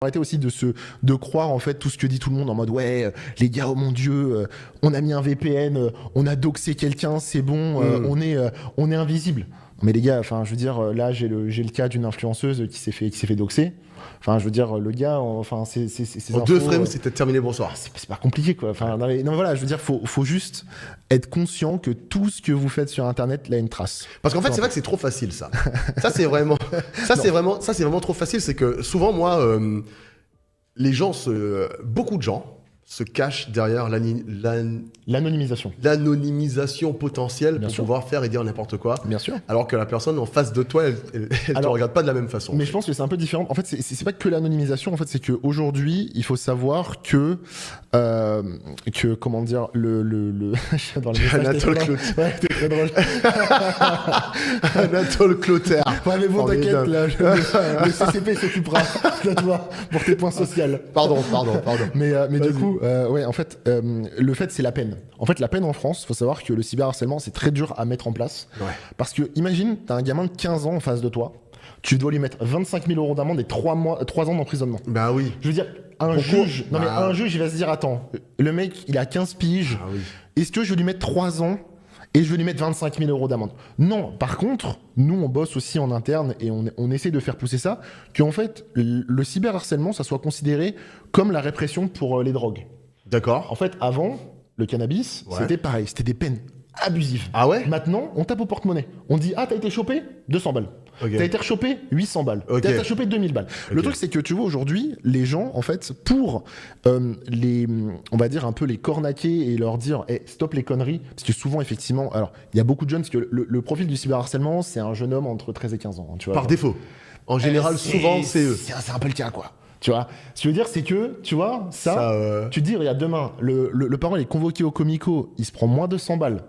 Arrêtez aussi de croire en fait tout ce que dit tout le monde en mode ouais les gars oh mon dieu on a mis un VPN on a doxé quelqu'un c'est bon on est invisible. Mais les gars enfin je veux dire là j'ai le cas d'une influenceuse qui s'est fait doxer. Enfin je veux dire le gars enfin c'est en deux frames c'était terminé bonsoir. C'est pas compliqué quoi. Enfin non voilà je veux dire faut juste être conscient que tout ce que vous faites sur internet là a une trace. Parce qu'en fait c'est vrai que c'est trop facile ça. Ça c'est vraiment trop facile, c'est que souvent moi les gens beaucoup de gens se cachent derrière l'anonymisation potentielle pour pouvoir faire et dire n'importe quoi. Bien sûr. Alors que la personne en face de toi, elle te regarde pas de la même façon. Mais je pense que c'est un peu différent. En fait, c'est pas que l'anonymisation. En fait, c'est qu'aujourd'hui, il faut savoir que comment dire, dans le Anatole Clotaire. Ouais, t'es très drôle. Anatole Clotaire. Ouais, mais bon, t'inquiète, là, le CCP s'occupera de toi pour tes points sociaux. Pardon. Mais du coup, ouais, en fait, le fait, c'est la peine. En fait, la peine en France, faut savoir que le cyberharcèlement, c'est très dur à mettre en place. Ouais. Parce que, imagine, t'as un gamin de 15 ans en face de toi, tu dois lui mettre 25 000 € d'amende et 3 ans d'emprisonnement. Bah oui. Je veux dire, un juge, il va se dire, attends, le mec, il a 15 piges, est-ce que je vais lui mettre 3 ans et je vais lui mettre 25 000 € d'amende? Non, par contre, nous, on bosse aussi en interne et on essaie de faire pousser ça, qu'en fait, le cyberharcèlement, ça soit considéré comme la répression pour les drogues. D'accord. En fait, avant, le cannabis, c'était pareil, c'était des peines abusives. Ah ouais? Maintenant, on tape au porte-monnaie. On dit, ah, t'as été chopé 200 balles. Okay. T'as été rechopé 800 balles. Okay. T'as été chopé 2000 balles. Okay. Le truc, c'est que tu vois, aujourd'hui, les gens, en fait, pour on va dire un peu les cornaquer et leur dire, hey, stop les conneries, parce que souvent, effectivement, alors, il y a beaucoup de jeunes, parce que le profil du cyberharcèlement, c'est un jeune homme entre 13 et 15 ans. Hein, tu vois, par défaut. En général, souvent, c'est eux. C'est un peu le cas, quoi. Tu vois, ce que je veux dire, c'est que, tu vois, tu te dis, regarde, demain, le parent, il est convoqué au comico, il se prend moins 200 balles.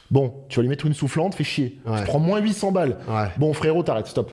Bon, tu vas lui mettre une soufflante, fais chier. Ouais. Tu prends moins 800 balles. Ouais. Bon, frérot, t'arrêtes, stop.